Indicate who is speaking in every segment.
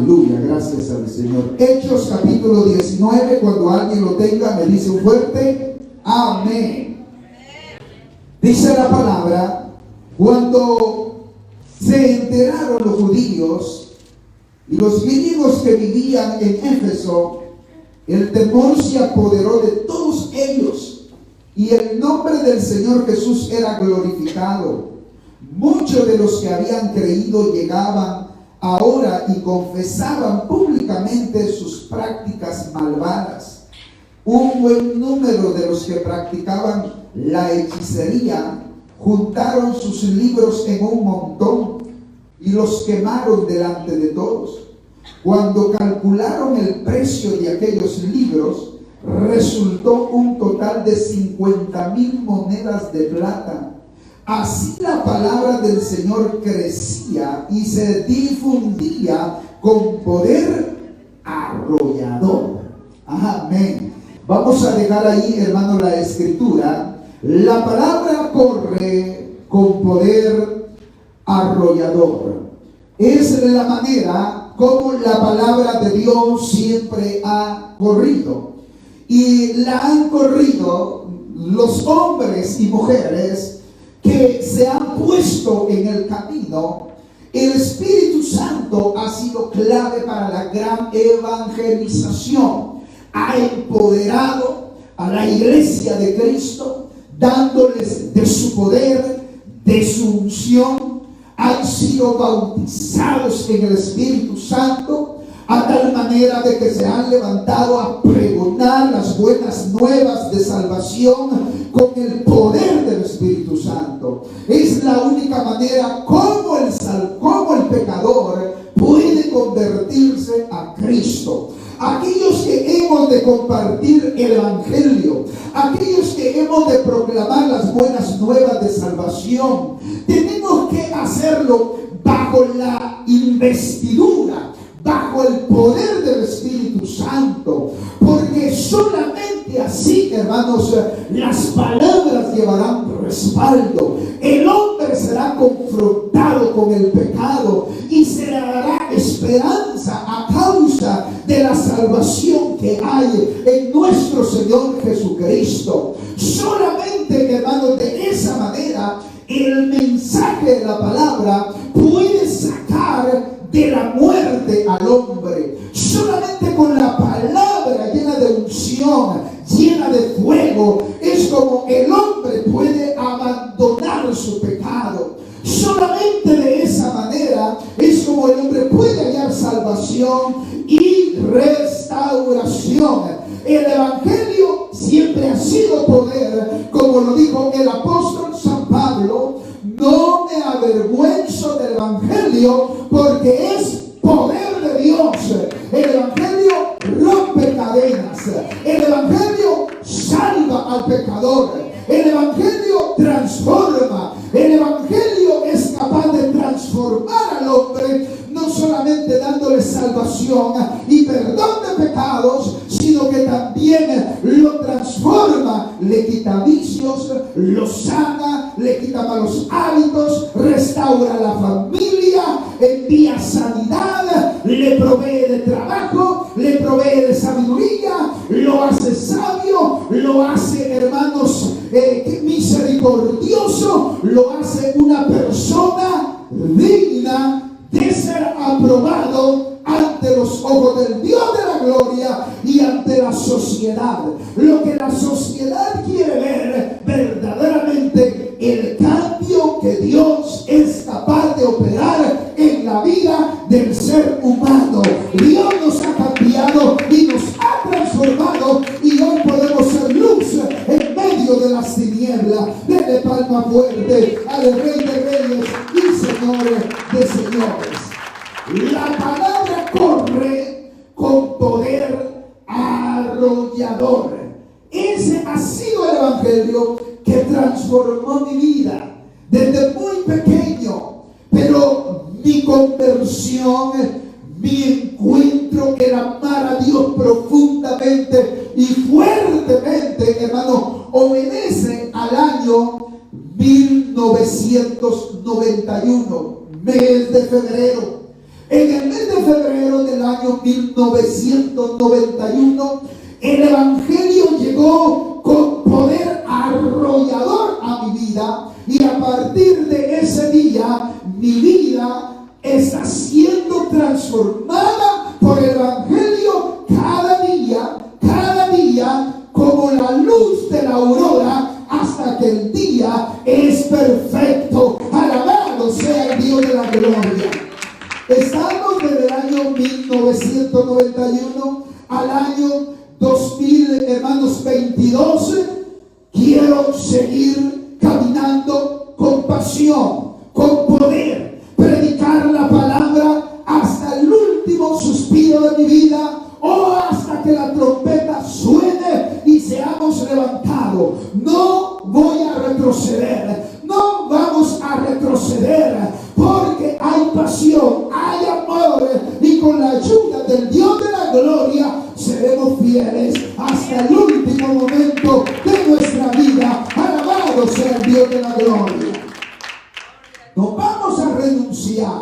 Speaker 1: Aleluya, gracias al Señor. Hechos capítulo 19, cuando alguien lo tenga, me dice un fuerte amén. Dice la palabra, cuando se enteraron los judíos y los griegos que vivían en Éfeso, el temor se apoderó de todos ellos y el nombre del Señor Jesús era glorificado. Muchos de los que habían creído llegaban ahora y confesaban públicamente sus prácticas malvadas. Un buen número de los que practicaban la hechicería juntaron sus libros en un montón y los quemaron delante de todos. Cuando calcularon el precio de aquellos libros, resultó un total de 50,000 monedas de plata. Así la palabra del Señor crecía y se difundía con poder arrollador. Amén. Vamos a dejar ahí, hermano, la escritura. La palabra corre con poder arrollador. Es la manera como la palabra de Dios siempre ha corrido. Y la han corrido los hombres y mujeres que se han puesto en el camino. El Espíritu Santo ha sido clave para la gran evangelización. Ha empoderado a la iglesia de Cristo, dándoles de su poder, de su unción. Han sido bautizados en el Espíritu Santo, a tal manera de que se han levantado a pregonar las buenas nuevas de salvación con el poder del Espíritu Santo. Es la única manera como el pecador puede convertirse a Cristo. Aquellos que hemos de compartir el Evangelio, aquellos que hemos de proclamar las buenas nuevas de salvación, tenemos que hacerlo bajo la investidura, bajo el poder del Espíritu Santo, porque solamente así, hermanos, las palabras llevarán respaldo. El hombre será confrontado con el pecado y se le dará esperanza a causa de la salvación que hay en nuestro Señor Jesucristo. Solamente, hermanos, de esa manera el mensaje de la palabra puede sacar de la muerte al hombre. Solamente con la palabra llena de unción, llena de fuego, es como el hombre puede abandonar su pecado. Solamente de esa manera es como el hombre puede hallar salvación y restauración. El Evangelio siempre ha sido poder, como lo dijo el apóstol San Pablo: no me avergüenzo del Evangelio, porque es poder de Dios. El Evangelio rompe cadenas. El Evangelio salva al pecador. El Evangelio transforma. El Evangelio es capaz de transformar al hombre, no solamente dándole salvación y perdón de pecados, sino que también lo transforma, le quita vicios, lo sana, le quita malos hábitos, restaura la familia, envía sanidad, le provee de trabajo, le provee de sabiduría, lo hace sabio, lo hace, hermanos, misericordioso, lo hace una persona digna de ser aprobado ante los ojos del Dios de la gloria y ante la sociedad. Lo que la sociedad quiere ver verdaderamente, el cambio que Dios es capaz de operar en la vida del ser humano. Dios nos ha cambiado y nos ha transformado, y hoy podemos ser luz en medio de las tinieblas. Denle palma fuerte al Rey de Reyes y Señor de Señores. La palabra corre con poder arrollador. Ese ha sido el Evangelio que transformó mi vida desde muy pequeño. Pero mi conversión, mi encuentro, el amar a Dios profundamente y fuertemente, hermano, obedece al año 1991, mes de febrero. En el mes de febrero del año 1991, el Evangelio llegó con poder arrollador a mi vida, y a partir de ese día mi vida está siendo transformada por el Evangelio cada día, como la luz de la aurora, hasta que el día es perfecto. Alabado sea el Dios de la gloria. Estamos desde el año 1991 al año 2022. Quiero seguir caminando con pasión, con poder, predicar la palabra hasta el último suspiro de mi vida, o hasta que la trompeta suene y seamos levantados. No voy a retroceder, no vamos a retroceder, porque hay pasión, hay amor, y con la ayuda del Dios de la gloria seremos fieles hasta el último momento de nuestra vida. Alabado sea el Dios de la gloria. No vamos a renunciar,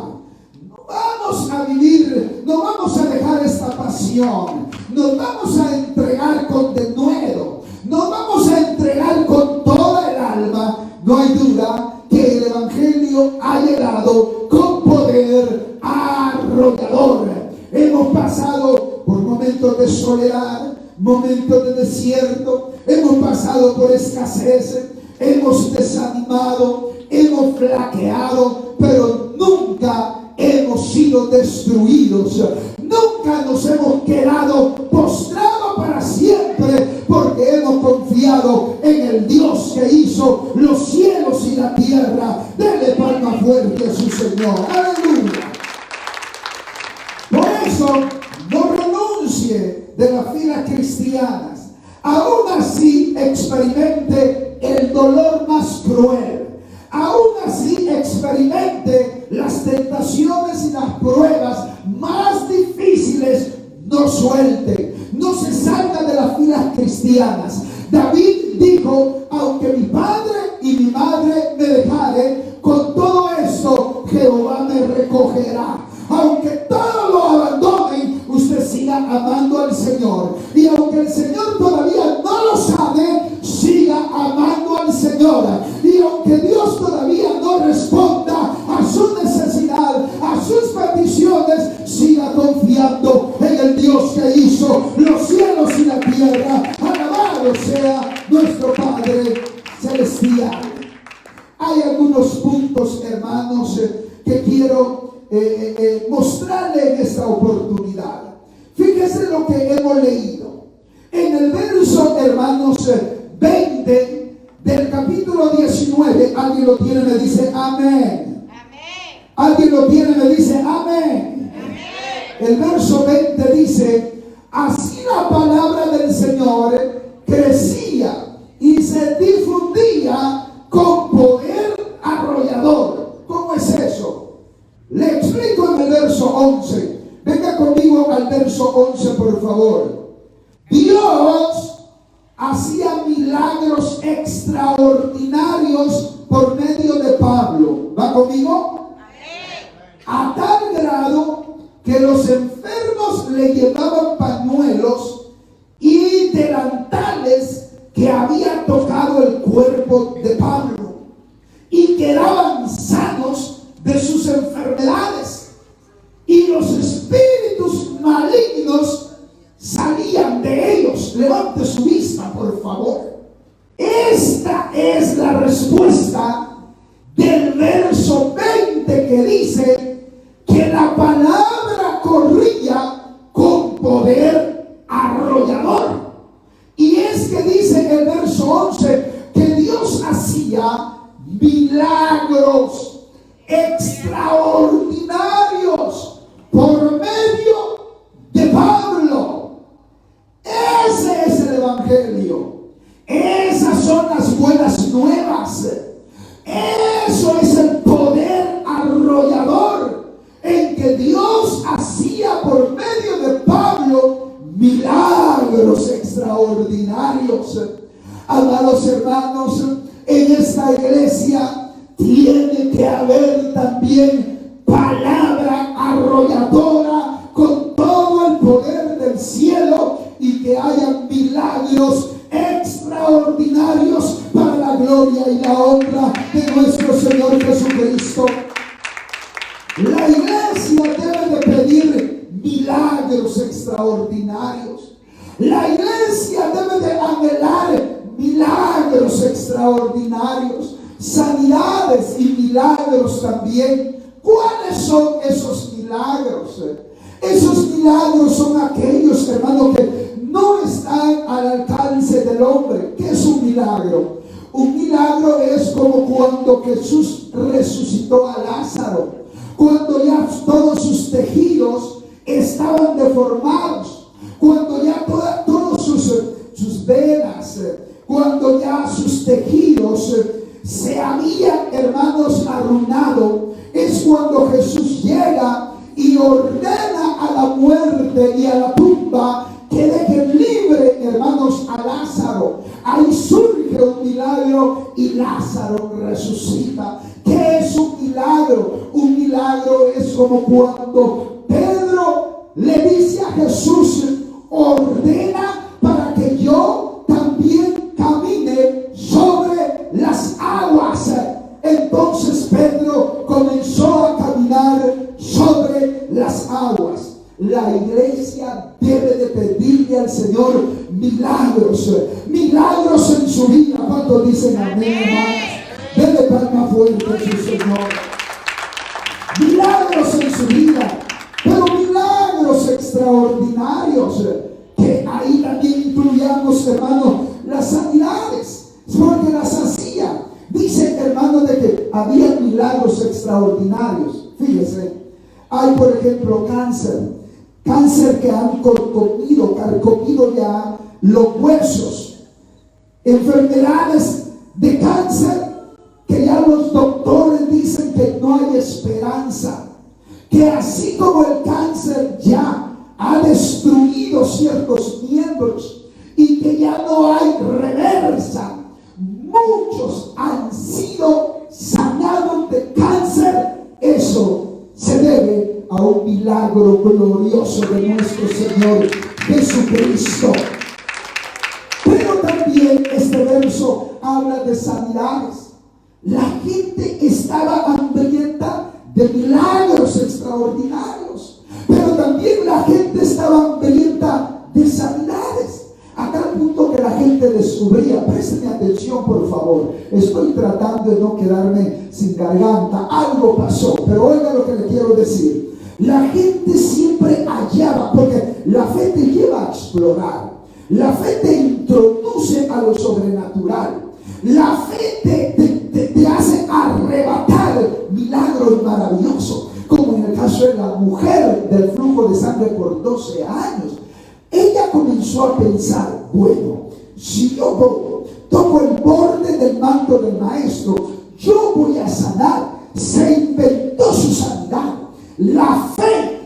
Speaker 1: no vamos a vivir, no vamos a dejar esta pasión, nos vamos a entregar con denuedo, nos vamos a entregar con toda el alma. No hay duda que el Evangelio ha llegado con poder arrollador. Hemos pasado por momentos de soledad, momentos de desierto, hemos pasado por escasez, hemos desanimado, hemos flaqueado, pero nunca hemos sido destruidos. Nunca nos hemos quedado postrados para siempre, porque hemos confiado en el Dios que hizo los cielos y la tierra. Dele palma fuerte a su Señor. Aleluya. Por eso, no renuncie de las filas cristianas. Aún así experimente el dolor más cruel. Aún así experimente las tentaciones y las pruebas más difíciles. No suelte, no se salga de las filas cristianas. David dijo: aunque mi padre y mi madre me dejaren, con todo esto Jehová me recogerá. Aunque todos lo abandonen, usted siga amando al Señor. Y aunque el Señor todavía no lo sabe, siga amando al Señor. Y aunque Dios todavía no responda a su necesidad, a sus peticiones, siga confiando en el Dios que hizo los cielos y la tierra. Alabado sea nuestro Padre celestial. Hay algunos puntos, hermanos, que quiero mostrarle en esta oportunidad. Fíjese lo que hemos leído en el verso, hermanos, 20 del capítulo 19. Alguien lo tiene, me dice amén. Amén. Alguien lo tiene, me dice amén. Amén. El verso 20 dice: así la palabra del Señor crecía y se difundía con poder arrollador. ¿Cómo es eso? Le explico en el verso 11. Venga conmigo al verso 11, por favor. Dios hacía milagros extraordinarios por medio de Pablo. ¿Va conmigo? A tal grado que los enfermos le llevaban pañuelos y delantales que había tocado el cuerpo de Pablo, y quedaban sanos de sus enfermedades, y los espíritus malignos salían de ellos. Levante su vista, por favor. Esta es la respuesta del verso 20, que dice que la palabra corría con poder arrollador. Y es que dice el verso 11 que Dios hacía milagros extraordinarios por medio de Pablo. Ese es el Evangelio. Esas son las buenas nuevas. Eso es el poder arrollador en que Dios hacía por medio de Pablo milagros extraordinarios. Amados hermanos, en esta iglesia tiene que haber también palabra arrolladora con todo el poder del cielo y que haya milagros extraordinarios para la gloria y la honra de nuestro Señor Jesucristo. La iglesia debe de pedir milagros extraordinarios. La iglesia debe de anhelar milagros extraordinarios, sanidades y milagros también. ¿Cuáles son esos milagros? Esos milagros son aquellos, hermano, que no están al alcance del hombre. ¿Qué es un milagro? Un milagro es como cuando Jesús resucitó a Lázaro, cuando ya todos sus tejidos estaban deformados, cuando ya todos sus venas, cuando ya sus tejidos se habían, hermanos, arruinado. Es cuando Jesús llega y ordena a la muerte y a la tumba que dejen libre, hermanos, a Lázaro. Ahí surge un milagro y Lázaro resucita. ¿Qué es un milagro? Un milagro es como cuando Pedro le dice a Jesús: ordena para que yo también camine sobre las aguas. Entonces Pedro comenzó a caminar sobre las aguas. La iglesia debe de pedirle al Señor milagros, milagros en su vida. ¿Cuántos dicen amén, hermanos? Dele palma fuerte a su Señor. Milagros en su vida, pero milagros extraordinarios, que ahí también incluyamos, hermano, las sanidades, porque las hacía. Dice, hermano, de que había milagros extraordinarios. Fíjese, hay por ejemplo cáncer que han carcomido ya los huesos, enfermedades de cáncer que ya los doctores dicen que no hay esperanza, que así como el cáncer ya ha destruido ciertos miembros y que ya no hay reversa, muchos han sido sanados de cáncer. Eso se debe a un milagro glorioso de nuestro Señor Jesucristo. Pero también este verso habla de sanidades. La gente estaba hambrienta de milagros extraordinarios, pero también la gente estaba hambrienta de sanidades, a tal punto que la gente descubría. Présteme atención, por favor, estoy tratando de no quedarme sin garganta. Algo pasó, pero oiga lo que le quiero decir. La gente siempre hallaba, porque la fe te lleva a explorar, la fe te introduce a lo sobrenatural, la fe te hace arrebatar milagros maravillosos, como en el caso de la mujer del flujo de sangre por 12 años. Ella comenzó a pensar: bueno, si yo toco el borde del manto del maestro, yo voy a sanar. Se inventó su sanidad. La fe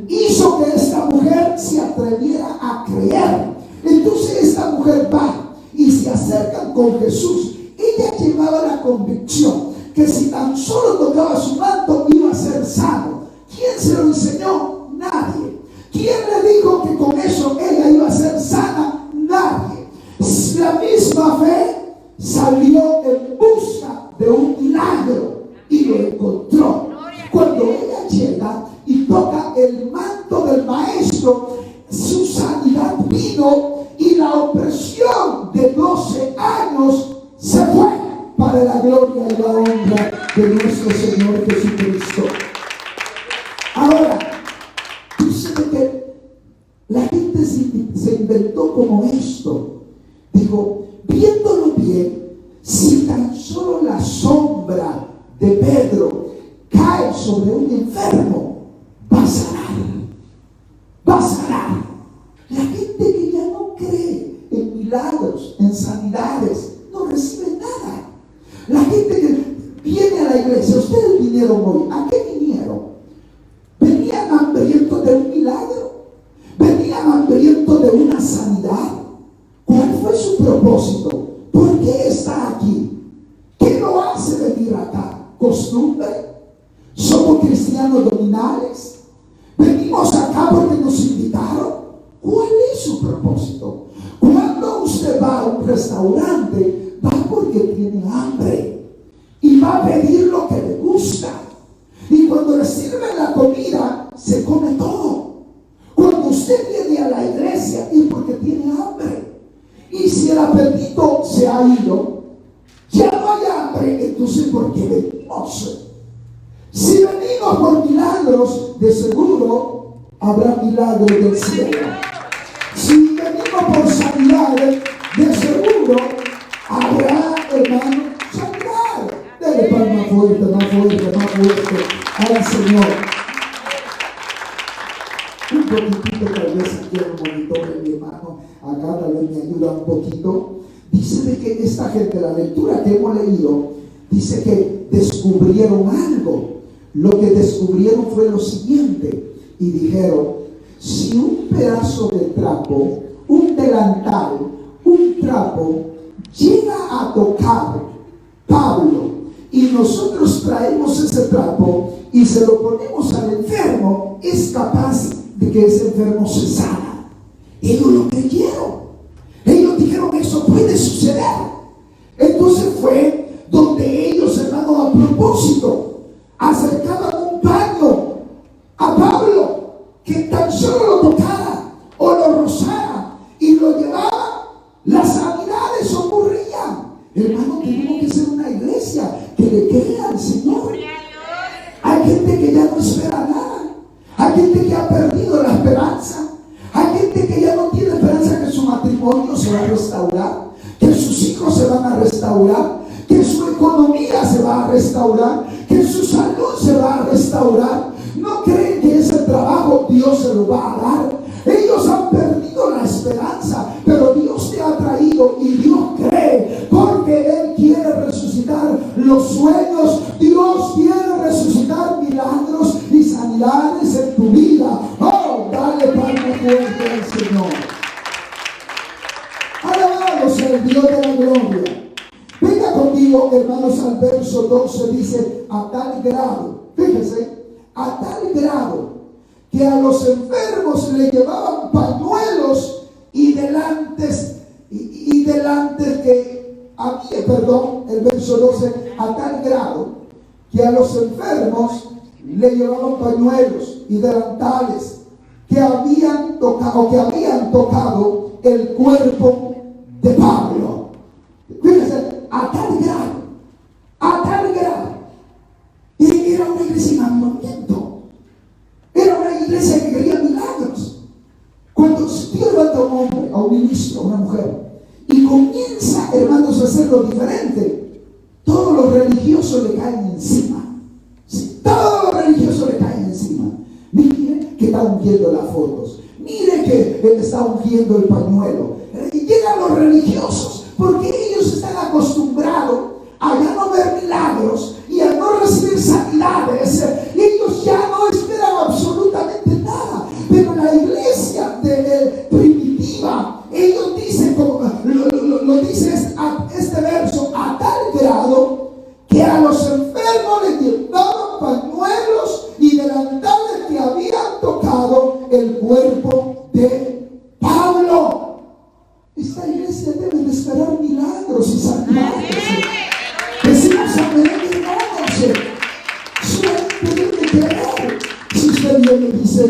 Speaker 1: hizo que esta mujer se atreviera a creer. Entonces esta mujer va y se acercan con Jesús. Ella llevaba la convicción que si tan solo tocaba su manto iba a ser sano. ¿Quién se lo enseñó? Nadie. ¿Quién le dijo que con eso ella iba a ser sana? Nadie. La misma fe salió en busca de un milagro y lo encontró. Cuando ella llega y toca el manto del maestro, su sanidad vino y la opresión de 12 años se fue para la gloria y la honra de nuestro Señor Jesucristo. Ahora, tú sabes que la gente se inventó como esto. Digo, viéndolo bien, si tan solo la sombra de Pedro cae sobre un enfermo, va a sanar. Va a sanar. La gente que ya no cree en milagros, en sanidades, no recibe nada. La gente que viene a la iglesia, ustedes vinieron hoy, ¿a qué vinieron? ¿Venían hambrientos de un milagro? ¿Venían hambrientos de una sanidad? ¿Cuál fue su propósito? ¿Por qué está aquí? ¿Qué lo hace venir acá? ¿Costumbre? ¿Somos cristianos nominales? Venimos acá porque nos invitaron. ¿Cuál es su propósito? Cuando usted va a un restaurante, va porque tiene hambre y va a pedir lo que le gusta. Y cuando le sirven la comida, se come todo. Cuando usted viene a la iglesia, es porque tiene hambre. Y si el apetito se ha ido, ya no hay hambre, entonces ¿por qué venimos? Si venimos por milagros, de seguro habrá milagros del cielo. Si venimos por sanidad, de seguro habrá, hermano, sanidad. Dele palma fuerte, más fuerte, más fuerte al Señor. Un poquitito, tal vez aquí en el monitor, mi hermano, acá tal vez me ayuda un poquito. Dice que esta gente, la lectura que hemos leído, dice que descubrieron algo. Lo que descubrieron fue lo siguiente, y dijeron: si un pedazo de trapo, un delantal, un trapo, llega a tocar Pablo, y nosotros traemos ese trapo y se lo ponemos al enfermo, es capaz de que ese enfermo se sana. Ellos lo creyeron. Ellos dijeron: eso puede suceder. Entonces fue donde ellos, hermano, a propósito, acercaban un paño a Pablo, que tan solo lo tocara o lo rozara y lo llevaba, las sanidades ocurrían. Hermano, tenemos que ser una iglesia que le crea al Señor. Hay gente que ya no espera nada. Hay gente que ha perdido la esperanza. Hay gente que ya no tiene esperanza que su matrimonio se va a restaurar, que sus hijos se van a restaurar, que su economía se va a restaurar, que su salud se va a restaurar. No creen que ese trabajo Dios se lo va a dar. Ellos han perdido la esperanza, pero Dios te ha traído y Dios cree, porque Él quiere resucitar los sueños. Dios quiere resucitar milagros y sanidades en tu vida. Oh, dale palma fuerte al Señor. Alabado sea el Dios de la gloria. Venga conmigo, hermanos, al verso 12. Dice: a tal grado, fíjese, a tal grado que a los enfermos le llevaban pañuelos y delantes que había, perdón, el verso 12, a tal grado que a los enfermos le llevaban pañuelos y delantales que habían tocado el cuerpo de Pablo. Fíjense, a tal grado, a tal grado. Y era una iglesia en avivamiento. Era una iglesia que quería milagros. Cuando Dios levanta a un hombre, a un ministro, a una mujer, y comienza, hermanos, a hacerlo diferente, todos los religiosos le caen encima. Sí, todos los religiosos le caen encima. Mire que está ungiendo las fotos. Mire que él está ungiendo el pañuelo. Y llegan los religiosos, porque ellos están acostumbrados a ya no ver milagros y a no recibir sanidades. Ellos ya no esperan absolutamente nada. Pero la iglesia primitiva, ellos dicen, como lo dice este verso, a tal grado que a los enfermos les llevaban pañuelos y delantales que habían tocado el cuerpo de Pablo. Esta iglesia debe de esperar milagros y sanidades. Decimos amén, hermanos. Solamente debe de creer. Si usted viene y dice: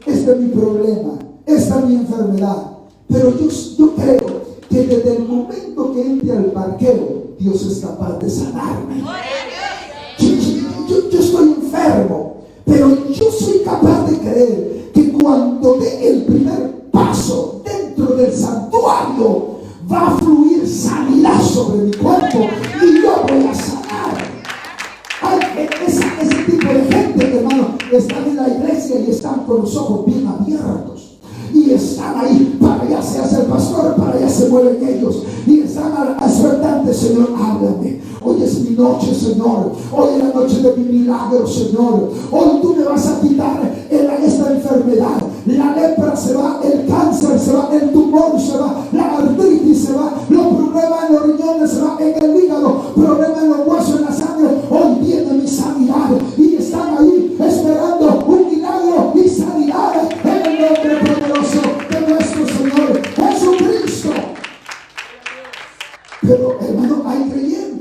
Speaker 1: este es mi problema, esta es mi enfermedad, pero yo creo que desde el momento que entre al parqueo, Dios es capaz de sanarme. Yo estoy enfermo, pero yo soy capaz de creer que cuando dé el primer paso dentro del santuario, va a fluir sanidad sobre mi cuerpo y yo voy a sanar. Ese tipo de gente, hermano, están en la iglesia y están con los ojos bien abiertos. Y están ahí, para allá se hace el pastor, para allá se mueven ellos. Y están expectantes: Señor, háblame. Hoy es mi noche, Señor. Hoy es la noche de mi milagro, Señor. Hoy tú me vas a quitar esta enfermedad. La lepra se va, el cáncer se va, el tumor se va, la artritis se va, los problemas en los riñones se van, en el hígado, problemas en los huesos, en la sangre. Hoy viene mi sanidad. Y están ahí esperando un milagro y sanidad.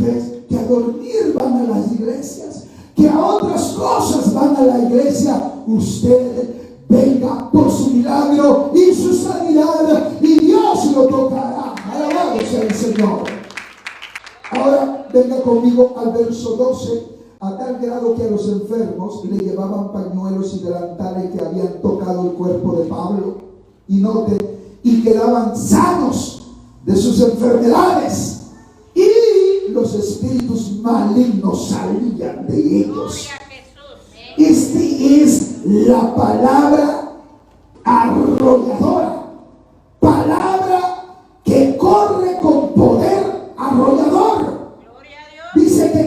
Speaker 1: príncipes que a dormir van a las iglesias, que a otras cosas van a la iglesia. Usted venga por su milagro y su sanidad y Dios lo tocará. Alabado sea el Señor. Ahora venga conmigo al verso 12. A tal grado que a los enfermos le llevaban pañuelos y delantales que habían tocado el cuerpo de Pablo. Y note, y quedaban sanos de sus enfermedades. Y los espíritus malignos salían de ellos. Este es la palabra arrolladora. Palabra que corre con poder arrollador. Dice que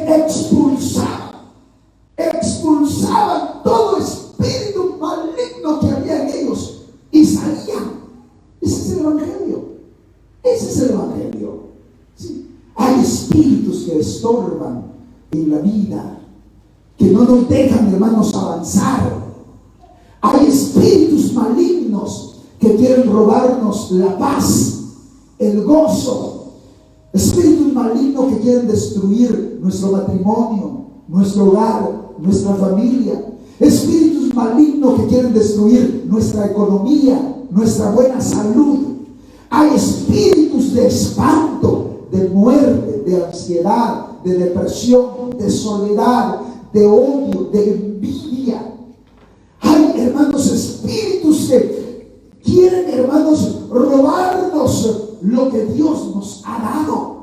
Speaker 1: expulsaban todo espíritu maligno que había en ellos y salían. Ese es el evangelio. Ese es el evangelio. Sí. Hay espíritus que estorban en la vida, que no nos dejan, hermanos, avanzar. Hay espíritus malignos que quieren robarnos la paz, el gozo. Espíritus malignos que quieren destruir nuestro matrimonio, nuestro hogar, nuestra familia. Espíritus malignos que quieren destruir nuestra economía, nuestra buena salud. Hay espíritus de espanto, de muerte, de ansiedad, de depresión, de soledad, de odio, de envidia. Hay, hermanos, espíritus que quieren, hermanos, robarnos lo que Dios nos ha dado.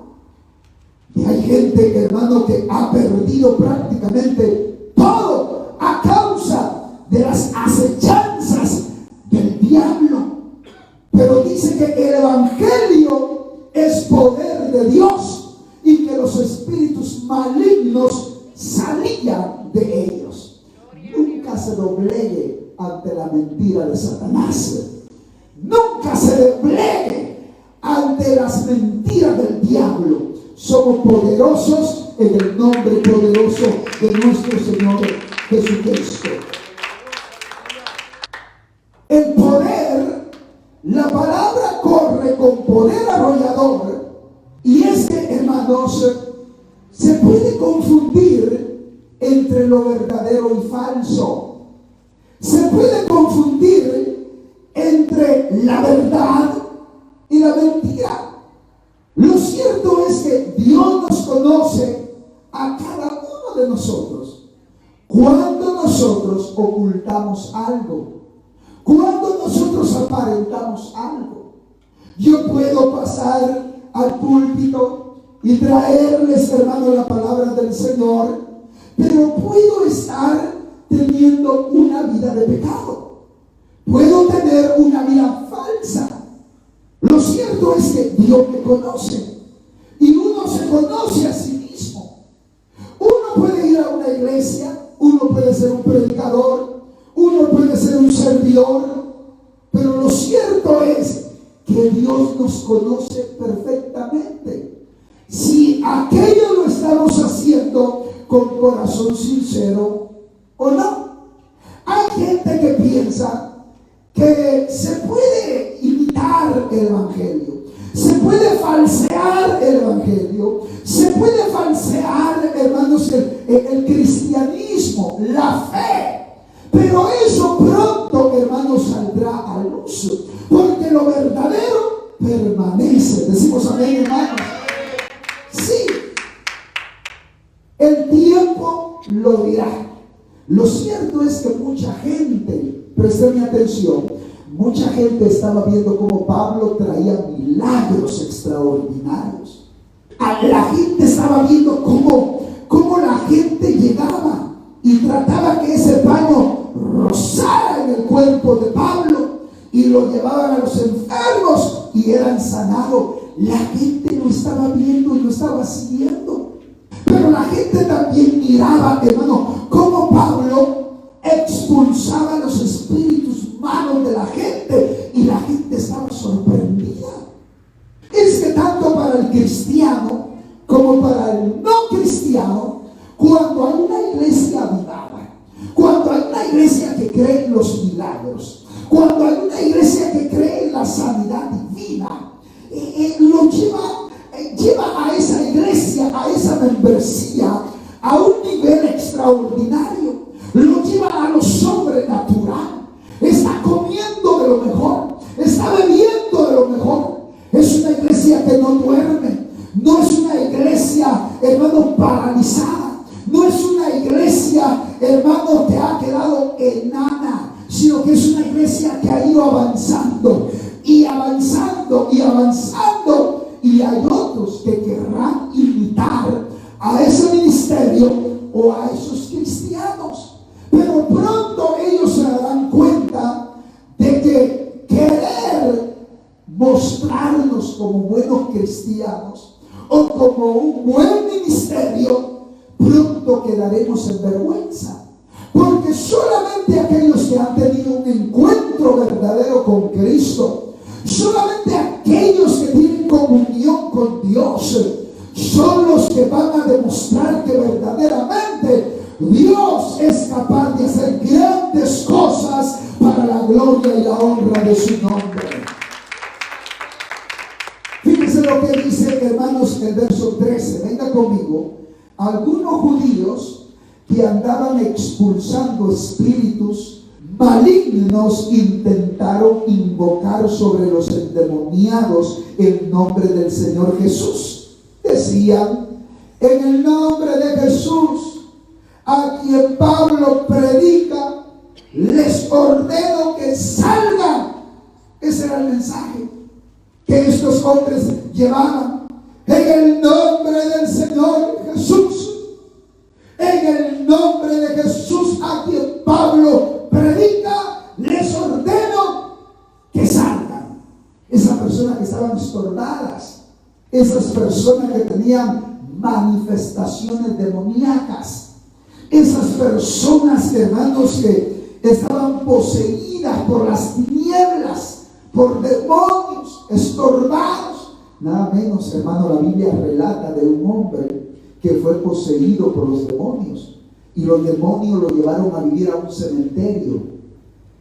Speaker 1: Y hay gente, hermano, que ha perdido prácticamente todo a causa de las acechanzas del diablo. Pero dice que el evangelio es poder de Dios y que los espíritus malignos salían de ellos. Nunca se doblegue ante la mentira de Satanás. Nunca se doblegue ante las mentiras del diablo. Somos poderosos en el nombre poderoso de nuestro Señor Jesucristo. El poder, la palabra corre con poder arrollador. Y es que, hermanos, se puede confundir entre lo verdadero y falso. Se puede confundir entre la verdad y la mentira. Lo cierto es que Dios nos conoce a cada uno de nosotros. Cuando nosotros ocultamos algo, cuando nosotros aparentamos algo. Yo puedo pasar al púlpito y traerles, hermano, la palabra del Señor, pero puedo estar teniendo una vida de pecado. Puedo tener una vida falsa. Lo cierto es que Dios me conoce y uno se conoce a sí mismo. Uno puede ir a una iglesia, uno puede ser un predicador, uno puede ser un servidor, pero lo cierto es que Dios nos conoce perfectamente. Si aquello lo estamos haciendo con corazón sincero o no. Hay gente que piensa que se puede imitar el evangelio, se puede falsear el evangelio, se puede falsear, hermanos, el cristianismo, la fe, pero eso pronto, hermanos, saldrá a luz, porque lo verdadero permanece. Decimos amén, hermanos. Sí, el tiempo lo dirá. Lo cierto es que mucha gente, presten atención, mucha gente estaba viendo cómo Pablo traía milagros extraordinarios. La gente estaba viendo cómo la gente llegaba y trataba que ese paño rozara en el cuerpo de Pablo y lo llevaban a los enfermos y eran sanados. La gente lo estaba viendo y lo estaba siguiendo. Pero la gente también miraba, hermano, cómo Pablo expulsaba los espíritus malos de la gente y la gente estaba sorprendida. Es que tanto para el cristiano como para el no cristiano, cuando hay una iglesia avivada, cuando hay una iglesia que cree en los milagros, cuando hay una iglesia que cree en la sanidad divina, lo lleva lleva a esa iglesia, a esa membresía, a un nivel extraordinario. Lo lleva a lo sobrenatural. Está comiendo de lo mejor, está bebiendo de lo mejor. Es una iglesia que no duerme. No es una iglesia, hermano, paralizada. No es una iglesia, hermano, que ha quedado enana, sino que es una iglesia que ha ido avanzando y avanzando y avanzando. Y hay otros que querrán imitar a ese ministerio o a esos cristianos. Pero pronto ellos se darán cuenta de que querer mostrarnos como buenos cristianos o como un buen ministerio, pronto quedaremos en vergüenza. Porque solamente aquellos que han tenido un encuentro verdadero con Cristo, solamente aquellos que tienen comunión con Dios, son los que van a demostrar que verdaderamente Dios es capaz de hacer grandes cosas para la gloria y la honra de su nombre. Fíjense lo que dice, hermanos, el verso 13. Venga conmigo. Algunos judíos que andaban expulsando espíritus malignos intentaron invocar sobre los endemoniados el nombre del Señor Jesús. Decían: en el nombre de Jesús, a quien Pablo predica, les ordeno que salgan. Ese era el mensaje que estos hombres llevaban. En el nombre del Señor Jesús, en el nombre de Jesús, a quien Pablo predica, les ordeno que salgan. Esas personas que estaban estorbadas, esas personas que tenían manifestaciones demoníacas, esas personas, hermanos, que estaban poseídas por las tinieblas, por demonios, estorbados. Nada menos, hermano, la Biblia relata de un hombre que fue poseído por los demonios, y los demonios lo llevaron a vivir a un cementerio,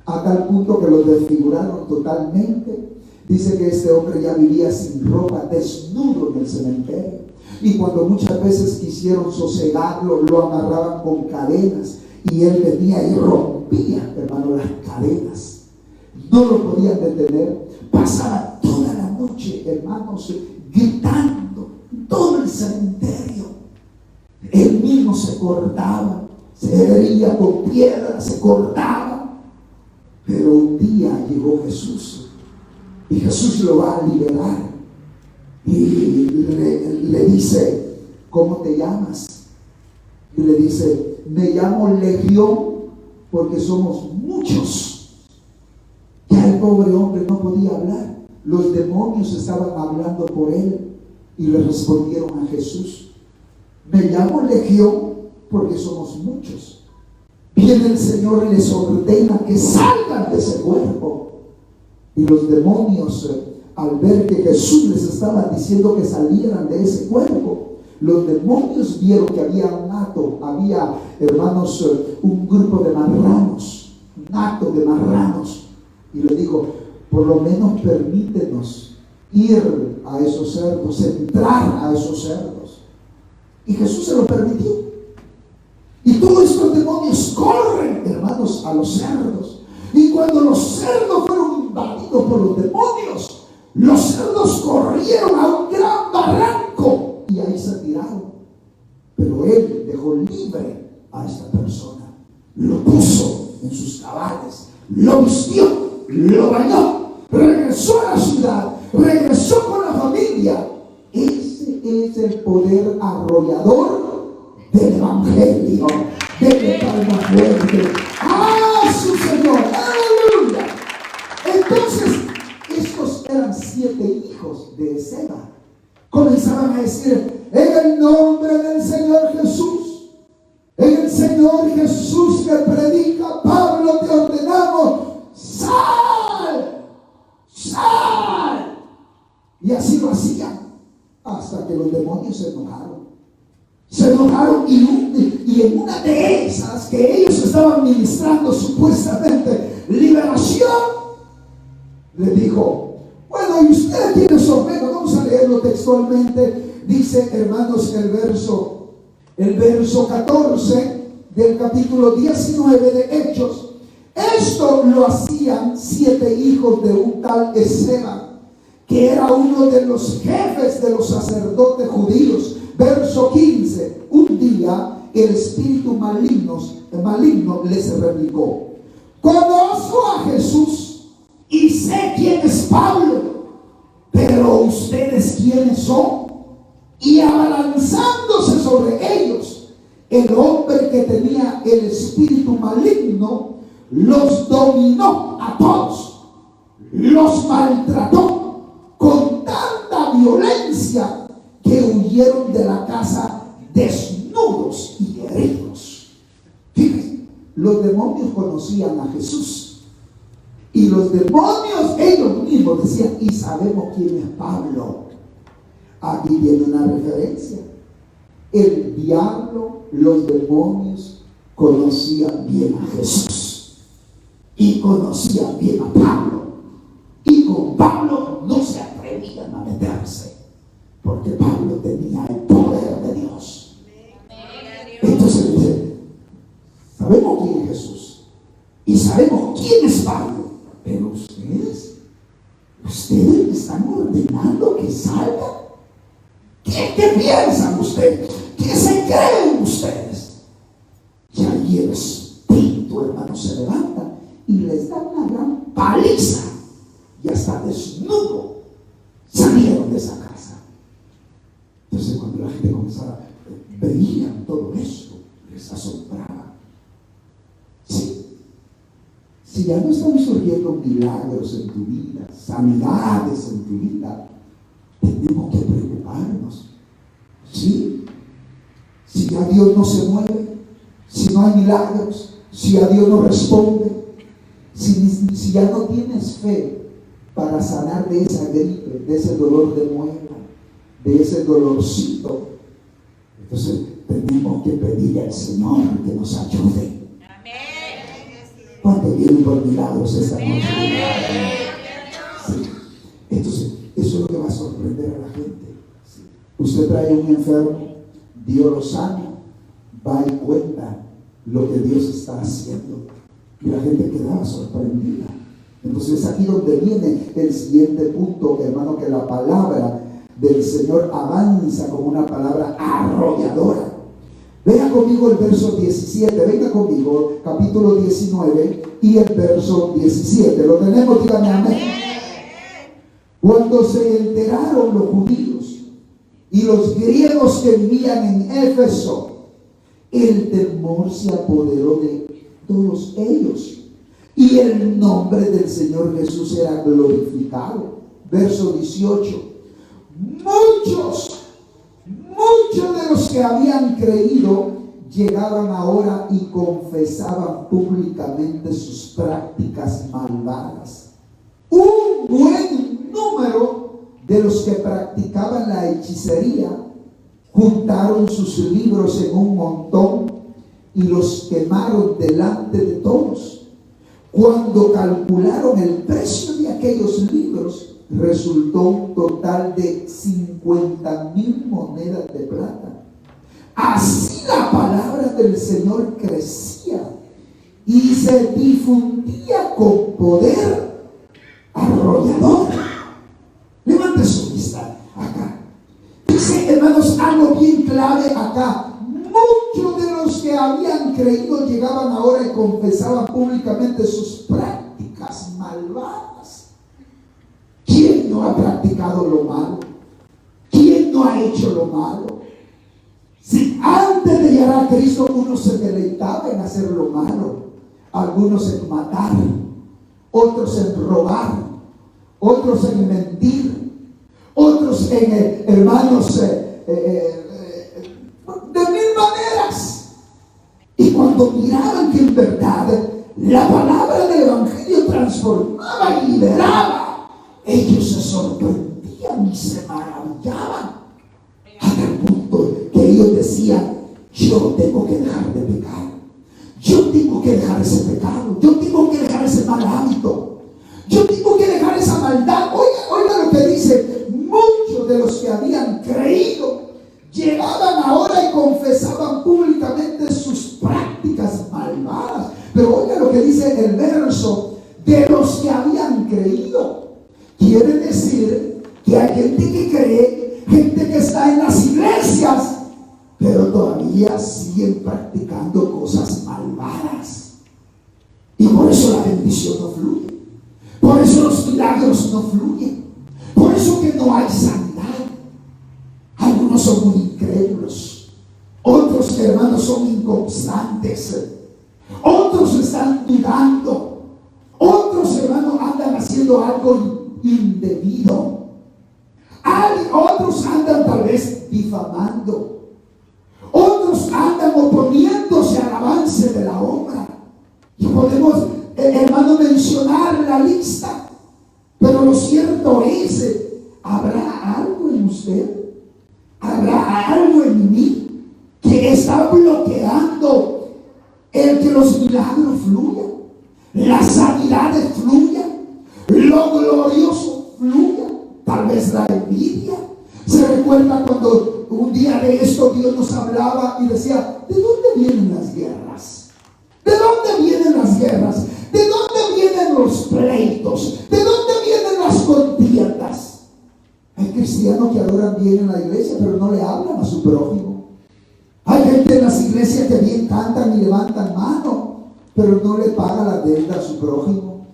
Speaker 1: a tal punto que lo desfiguraron totalmente. Dice que este hombre ya vivía sin ropa, desnudo en el cementerio, y cuando muchas veces quisieron sosegarlo, lo amarraban con cadenas, y él venía y rompía, hermano, las cadenas. No lo podían detener. Pasaba toda la noche, hermanos, gritando todo el cementerio. Él mismo se cortaba, se hería con piedras, se cortaba. Pero un día llegó Jesús, y Jesús lo va a liberar, y le dice: ¿cómo te llamas? Y le dice: me llamo Legión, porque somos muchos. Ya el pobre hombre no podía hablar. Los demonios estaban hablando por él, y le respondieron a Jesús: me llamo Legión porque somos muchos. Viene el Señor y les ordena que salgan de ese cuerpo. Y los demonios, al ver que Jesús les estaba diciendo que salieran de ese cuerpo, los demonios vieron que había un hato, había, hermanos, un grupo de marranos, un hato de marranos. Y le digo: por lo menos permítenos ir a esos cerdos, entrar a esos cerdos. Y Jesús se lo permitió. Y todos estos demonios corren, hermanos, a los cerdos. Y cuando los cerdos fueron invadidos por los demonios, los cerdos corrieron a un gran barranco y ahí se tiraron. Pero él dejó libre a esta persona, lo puso en sus cabales, lo vistió, lo bañó, regresó a la ciudad, regresó con la familia. Ese es el poder arrollador del evangelio. Dele palma fuerte a su Señor. ¡Aleluya! Entonces, estos eran 7 hijos de Seba. Comenzaban a decir: en el nombre del Señor Jesús, en el Señor Jesús que predica Pablo, te ordenamos: ¡sal! ¡Sal! Y así lo hacían, hasta que los demonios se enojaron. Se enojaron, y en una de esas que ellos estaban ministrando supuestamente liberación, le dijo: bueno, hermano, y ustedes tienen sorpresa. Vamos a leerlo textualmente. Dice, hermanos, el verso 14 del capítulo 19 de Hechos. Esto lo hacían 7 hijos de un tal Esteban, que era uno de los jefes de los sacerdotes judíos. Verso 15. Un día el espíritu maligno les replicó: conozco a Jesús y sé quién es Pablo, pero ustedes quiénes son. Y abalanzándose sobre ellos, el hombre que tenía el espíritu maligno los dominó a todos, los maltrató con tanta violencia que huyeron de la casa desnudos y heridos. Fíjense, los demonios conocían a Jesús, y los demonios ellos mismos decían: y sabemos quién es Pablo. Aquí viene una referencia. El diablo, los demonios conocían bien a Jesús y conocían bien a Pablo, y con Pablo no se atrevían a meterse, porque Pablo tenía el poder de Dios. Entonces dice: sabemos quién es Jesús y sabemos quién es Pablo, pero ustedes me están ordenando que salgan. ¿Qué piensan ustedes? ¿Qué se creen ustedes? Y ahí el espíritu, hermano, se levanta y les da una gran paliza, y hasta desnudo salieron de esa casa. Entonces, cuando la gente comenzaba, veían todo esto, les asombraba. Sí, si ya no están surgiendo milagros en tu vida, sanidades en tu vida, tenemos que preocuparnos. ¿Sí? Si ya Dios no se mueve, si no hay milagros, si ya Dios no responde, si ya no tienes fe para sanar de esa gripe, de ese dolor de muela, de ese dolorcito, entonces tenemos que pedirle al Señor que nos ayude. ¿Cuántos vienen por milagros esta noche? Sí. Entonces, eso es lo que va a sorprender a la gente. Sí. Usted trae un enfermo, Dios lo sana, va y cuenta lo que Dios está haciendo, y la gente quedaba sorprendida. Entonces, aquí donde viene el siguiente punto, hermano, que la palabra del Señor avanza como una palabra arrolladora. Vea conmigo el verso 17, venga conmigo, capítulo 19 y el verso 17. ¿Lo tenemos? Dígame amén. Cuando se enteraron los judíos y los griegos que vivían en Éfeso, el temor se apoderó de todos ellos, y el nombre del Señor Jesús era glorificado. Verso 18. Muchos de los que habían creído llegaban ahora y confesaban públicamente sus prácticas malvadas. Un buen número de los que practicaban la hechicería juntaron sus libros en un montón y los quemaron delante de todos. Cuando calcularon el precio de aquellos libros, resultó un total de 50,000 monedas de plata. Así la palabra del Señor crecía y se difundía con poder arrollador. Levante su vista acá. Dice, hermanos, algo bien clave acá. Muchos de los que habían creído llegaban ahora y confesaban públicamente sus prácticas malvadas. ¿Quién no ha practicado lo malo? ¿Quién no ha hecho lo malo? Si antes de llegar a Cristo uno se deleitaba en hacer lo malo, algunos en matar, otros en robar, otros en mentir, otros en hermanos de mil maneras. Y cuando miraban que en verdad la palabra del Evangelio transformaba y liberaba, ellos se sorprendían y se maravillaban, hasta el punto que ellos decían: yo tengo que dejar de pecar, yo tengo que dejar ese pecado, yo tengo que dejar ese mal hábito, yo tengo que dejar esa maldad. Oiga lo de los que habían creído llegaban ahora y confesaban públicamente sus prácticas malvadas. Pero oiga lo que dice el verso: de los que habían creído. Quiere decir que hay gente que cree, gente que está en las iglesias, pero todavía siguen practicando cosas malvadas. Y por eso la bendición no fluye. Por eso los milagros no fluyen. Por eso que no hay sanidad. Algunos son muy incrédulos. Otros, hermanos, son inconstantes. Otros están dudando. Otros, hermanos, andan haciendo algo indebido. Otros andan tal vez difamando. Otros andan oponiéndose al avance de la obra. Y podemos, hermano, mencionar la lista. Pero lo cierto es, ¿habrá algo en usted? ¿Habrá algo en mí que está bloqueando el que los milagros fluyan, las sanidades fluyan, lo glorioso fluya? Tal vez la envidia. Se recuerda cuando un día de esto Dios nos hablaba y decía: ¿de dónde vienen las guerras? ¿De dónde vienen las guerras? ¿De dónde vienen los pleitos? ¿De dónde vienen las contiendas? Hay cristianos que adoran bien en la iglesia, pero no le hablan a su prójimo. Hay gente en las iglesias que bien cantan y levantan mano, pero no le paga la deuda a su prójimo.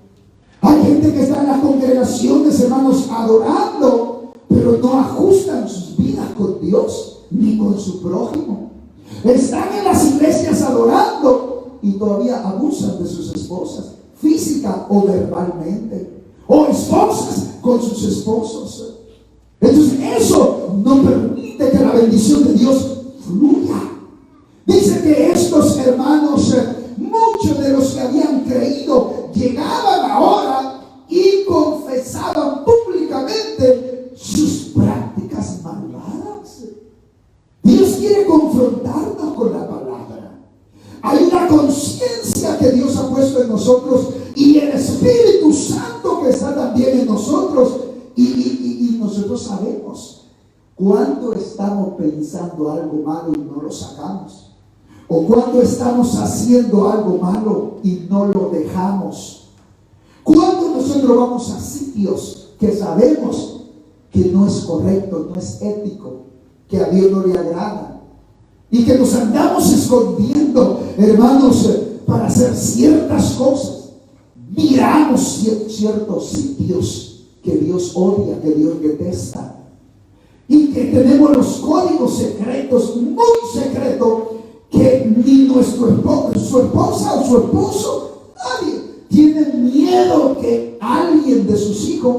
Speaker 1: Hay gente que está en las congregaciones, hermanos, adorando, pero no ajustan sus vidas con Dios ni con su prójimo. Están en las iglesias adorando y todavía abusan de sus esposas, física o verbalmente, o esposas con sus esposos. Entonces eso no permite que la bendición de Dios fluya. Dice que estos hermanos, muchos de los que habían creído, llegaban ahora y confesaban públicamente sus prácticas malvadas. Dios quiere confrontarnos con la palabra. Hay una conciencia que Dios ha puesto en nosotros y el Espíritu Santo que está también en nosotros. Y nosotros sabemos cuando estamos pensando algo malo y no lo sacamos, o cuando estamos haciendo algo malo y no lo dejamos. Cuando nosotros vamos a sitios que sabemos que no es correcto, no es ético, que a Dios no le agrada, y que nos andamos escondiendo, hermanos, para hacer ciertas cosas. Miramos ciertos sitios que Dios odia, que Dios detesta, y que tenemos los códigos secretos, muy secretos, que ni su esposa o su esposo, nadie tiene miedo que alguien de sus hijos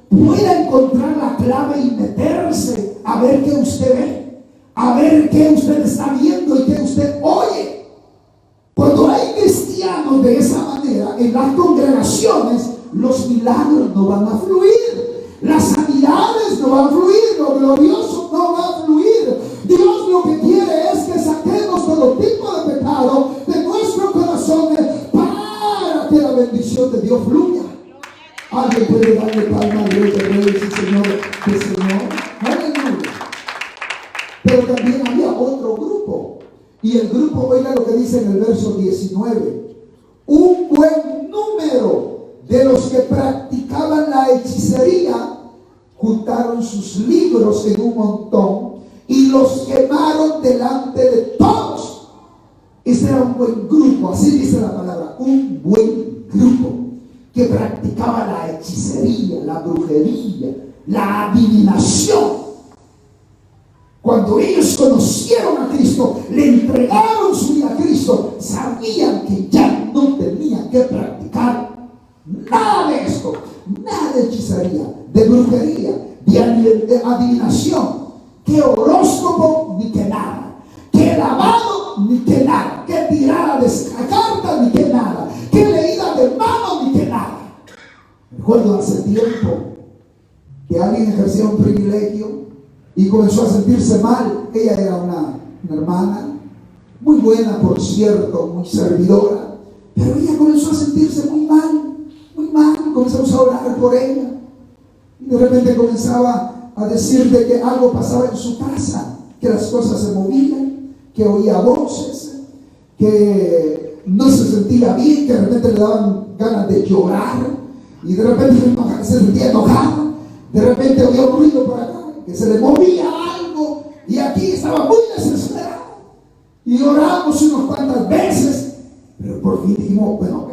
Speaker 1: pueda encontrar la clave y meterse a ver qué usted ve, a ver qué usted está viendo y qué usted oye. Cuando hay cristianos de esa manera en las congregaciones, los milagros no van a fluir, las sanidades no van a fluir, lo glorioso no va a fluir. Dios lo que quiere es que saquemos todo tipo de pecado de nuestros corazones para que la bendición de Dios fluya. Alguien puede darle palma a Dios de Reyes y Señor de Señor. Aleluya. Pero también había otro grupo, y el grupo, oiga lo que dice en el verso 19: un buen número de los que practicaban la hechicería juntaron sus libros en un montón y los quemaron delante de todos. Ese era un buen grupo, así dice la palabra, un buen grupo que practicaba la hechicería, la brujería, la adivinación. Cuando ellos conocieron a Cristo, le entregaron su vida a Cristo, sabían que ya no tenían que practicar nada de esto, nada de hechicería, de brujería, de adivinación, que horóscopo ni que nada, que lavado ni que nada, que tirada de carta ni que nada, que leída de mano ni que nada. Recuerdo hace tiempo que alguien ejercía un privilegio y comenzó a sentirse mal. Ella era una hermana muy buena, por cierto, muy servidora, pero ella comenzó a sentirse muy mal. Comenzamos a orar por ella y de repente comenzaba a decir de que algo pasaba en su casa, que las cosas se movían, que oía voces, que no se sentía bien, que de repente le daban ganas de llorar y de repente se sentía enojado, de repente oía un ruido por acá, que se le movía algo y aquí estaba muy desesperado y oramos unas cuantas veces, pero por fin dijimos, bueno,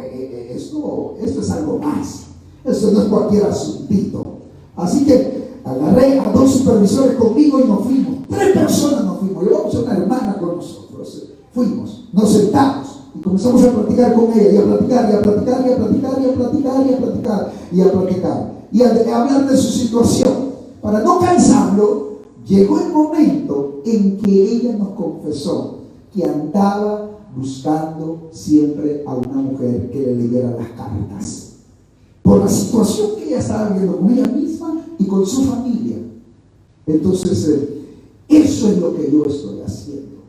Speaker 1: esto es algo más, esto no es cualquier asuntito. Así que agarré a 2 supervisores conmigo y nos fuimos. 3 personas nos fuimos. Llevamos a una hermana con nosotros. Fuimos, nos sentamos y comenzamos a platicar con ella y a platicar, y a platicar, y a platicar, y a platicar, y a platicar, y a platicar, y a hablar de su situación. Para no cansarlo, llegó el momento en que ella nos confesó que andaba buscando siempre a una mujer que le leyera las cartas, por la situación que ella estaba viviendo con ella misma y con su familia. Entonces, eso es lo que yo estoy haciendo.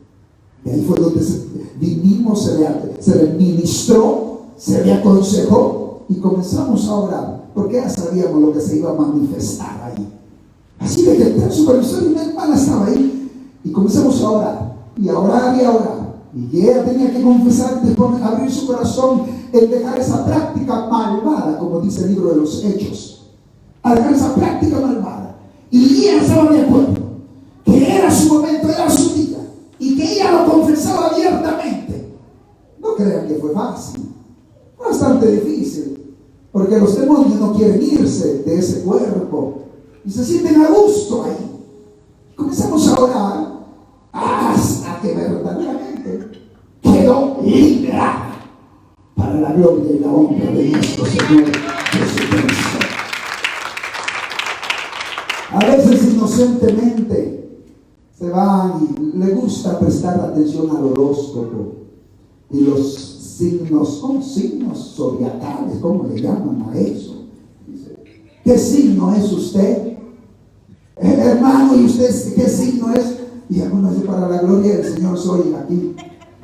Speaker 1: Y ahí fue donde vinimos, se le ministró, se le aconsejó y comenzamos a orar, porque ya sabíamos lo que se iba a manifestar ahí. Así que el supervisor y mi hermana estaba ahí y comenzamos a orar, y a orar y a orar. Y ella tenía que confesar, después abrir su corazón, en dejar esa práctica malvada, como dice el libro de los Hechos, a dejar esa práctica malvada. Y ella estaba de acuerdo, que era su momento, era su día, y que ella lo confesaba abiertamente. No crean que fue fácil, fue bastante difícil, porque los demonios no quieren irse de ese cuerpo y se sienten a gusto ahí. Comenzamos a orar hasta que verdaderamente quedó liberada para la gloria y la honra de nuestro Señor Jesucristo. A veces inocentemente se van y le gusta prestar atención al horóscopo y los signos, ¿cómo? Signos zodiacales, ¿cómo le llaman a eso? Dice, ¿qué signo es usted? Hermano, ¿y usted qué signo es? Y algunos dicen, para la gloria del Señor soy aquí.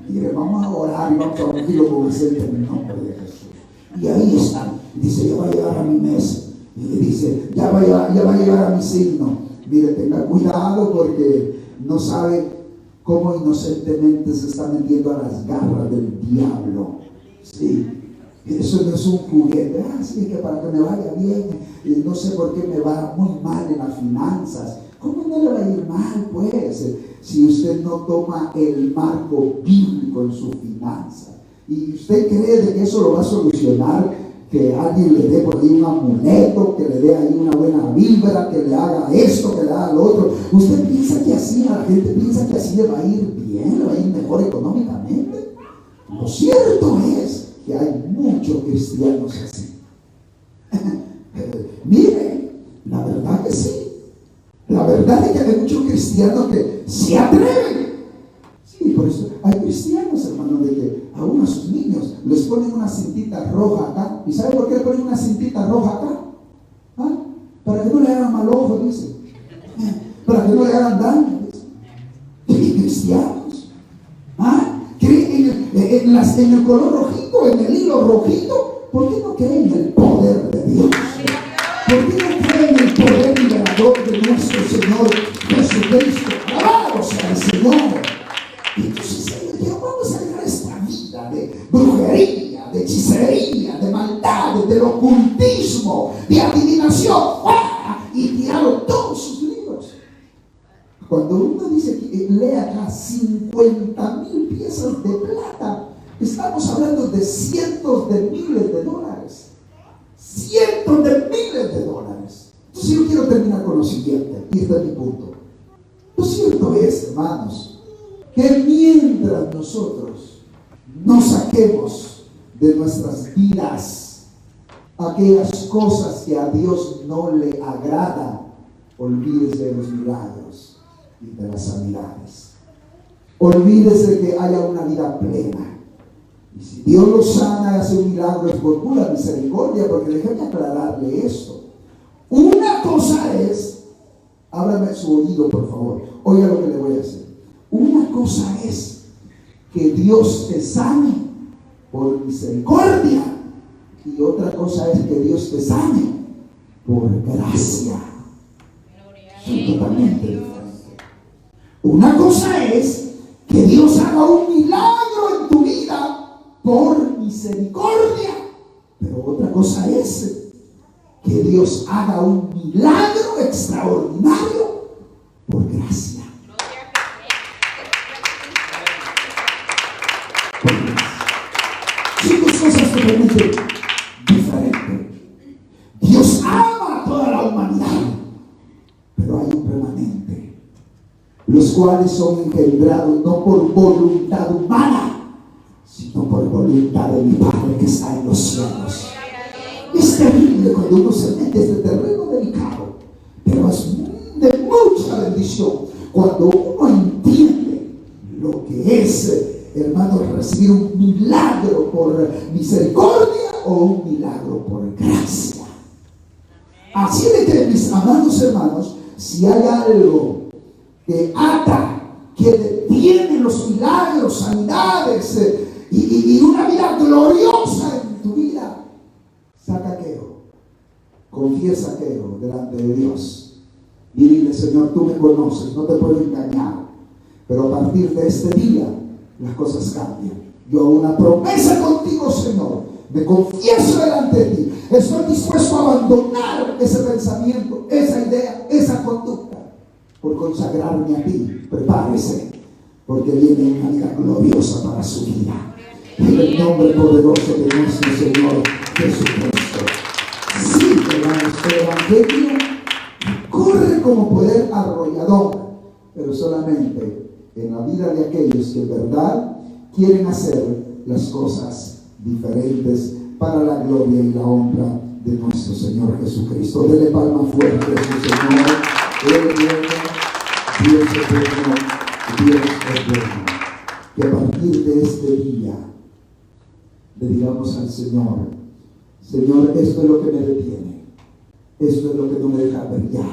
Speaker 1: Mire, vamos a orar y vamos a ungirlo con aceite en el nombre de Jesús. Y ahí están. Dice, ya va a llegar a mi mes. Y dice, ya va a llegar a mi signo. Mire, tenga cuidado porque no sabe cómo inocentemente se está metiendo a las garras del diablo. Sí. Eso no es un juguete. Sí, que para que me vaya bien, no sé por qué me va muy mal en las finanzas. ¿Cómo no le va a ir mal, pues? Si usted no toma el marco bíblico en su finanza. Y usted cree de que eso lo va a solucionar, que alguien le dé por ahí un amuleto, que le dé ahí una buena vibra, que le haga esto, que le haga lo otro. Usted piensa que así, la gente piensa que así le va a ir bien, le va a ir mejor económicamente. Lo cierto es que hay muchos cristianos así. Mire, la verdad que sí. La verdad es que hay muchos cristianos que se atreven. Sí, por eso hay cristianos, hermano, de que aún a sus niños les ponen una cintita roja acá. ¿Y sabe por qué le ponen una cintita roja acá? ¿Ah? Para que no le hagan mal ojo, dice. Para que no le hagan daño, dice. Sí, cristianos. ¿Ah? ¿Creen en el color rojito, en el hilo rojito? ¿Por qué no creen en el poder de Dios? ¿Por qué no creen en el poder liberador de nuestro Señor Jesucristo? ¡Alabado sea el Señor! Y entonces ellos dijeron, vamos a dejar esta vida de brujería, de hechicería, de maldad, del ocultismo, de adivinación, ¡fuera! Y tiraron todos sus libros. Cuando uno dice que lee acá 50,000 piezas de plata, estamos hablando de cientos de miles de dólares. Cientos de miles de dólares. Entonces yo quiero terminar con lo siguiente, y este es mi punto. Lo cierto es, hermanos, que mientras nosotros no saquemos de nuestras vidas aquellas cosas que a Dios no le agradan, olvídese de los milagros y de las sanidades. Olvídese que haya una vida plena. Y si Dios lo sana y hace un milagro, es por pura misericordia, porque déjeme aclararle esto. Una cosa es, ábrame su oído, por favor, oiga lo que le voy a decir. Una cosa es que Dios te sane por misericordia, y otra cosa es que Dios te sane por gracia. Son totalmente diferentes. Una cosa es que Dios haga un milagro en tu vida por misericordia, pero otra cosa es que Dios haga un milagro extraordinario por gracia. Son dos cosas totalmente diferentes. Dios ama a toda la humanidad, pero hay un remanente, los cuales son engendrados no por voluntad humana, sino por voluntad de mi Padre que está en los cielos. Es terrible cuando uno se mete en este terreno delicado, pero es de mucha bendición cuando uno entiende lo que es, hermano, recibir un milagro por misericordia o un milagro por gracia. Así de que, mis amados hermanos, si hay algo que ata, que detiene los milagros, sanidades y una vida gloriosa en tu vida, saca queo, confiesa queo delante de Dios y dile: Señor, tú me conoces, no te puedo engañar, pero a partir de este día las cosas cambian. Yo hago una promesa contigo, Señor, me confieso delante de ti, estoy dispuesto a abandonar ese pensamiento, esa idea, esa conducta, por consagrarme a ti. Prepárese, porque viene una vida gloriosa para su vida, en el nombre poderoso de nuestro Señor Jesucristo. Sí, hermanos, el evangelio corre como poder arrollador, pero solamente en la vida de aquellos que en verdad quieren hacer las cosas diferentes para la gloria y la honra de nuestro Señor Jesucristo. Dele palma fuerte a su Señor. Él es bueno, Dios es bueno, Dios es bueno. Que a partir de este día le digamos al Señor: Señor, esto es lo que me detiene, esto es lo que no me deja brillar,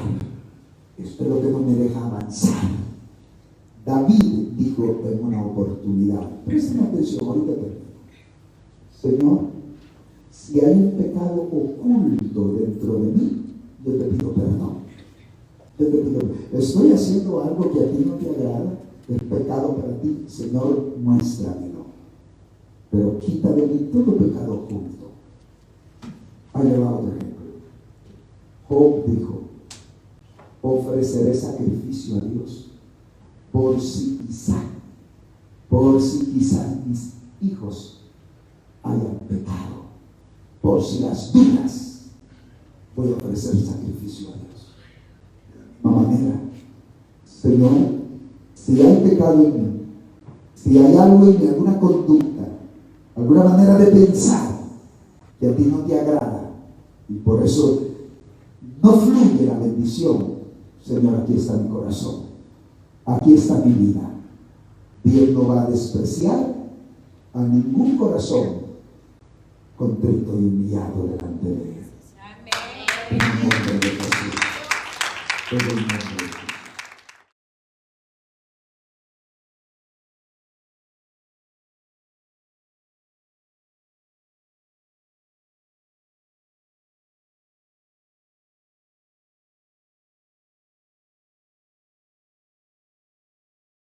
Speaker 1: esto es lo que no me deja avanzar. David dijo en una oportunidad, presten atención, ahorita termino: Señor, si hay un pecado oculto dentro de mí, yo te pido perdón. Yo te pido, estoy haciendo algo que a ti no te agrada, es pecado para ti, Señor, muéstramelo. Pero quita de mí todo pecado oculto. Ahí le va otro ejemplo. Job dijo: ofreceré sacrificio a Dios por si quizá mis hijos hayan pecado, por si las dudas, voy a ofrecer sacrificio a Dios. Mamá mía, Señor, si hay pecado en mí, si hay algo en mí, alguna conducta, alguna manera de pensar que a ti no te agrada, y por eso no fluye la bendición, Señor, aquí está mi corazón, aquí está mi vida. Dios no va a despreciar a ningún corazón contrito y humillado delante de Él. En el nombre de Jesús. En el nombre de Jesús.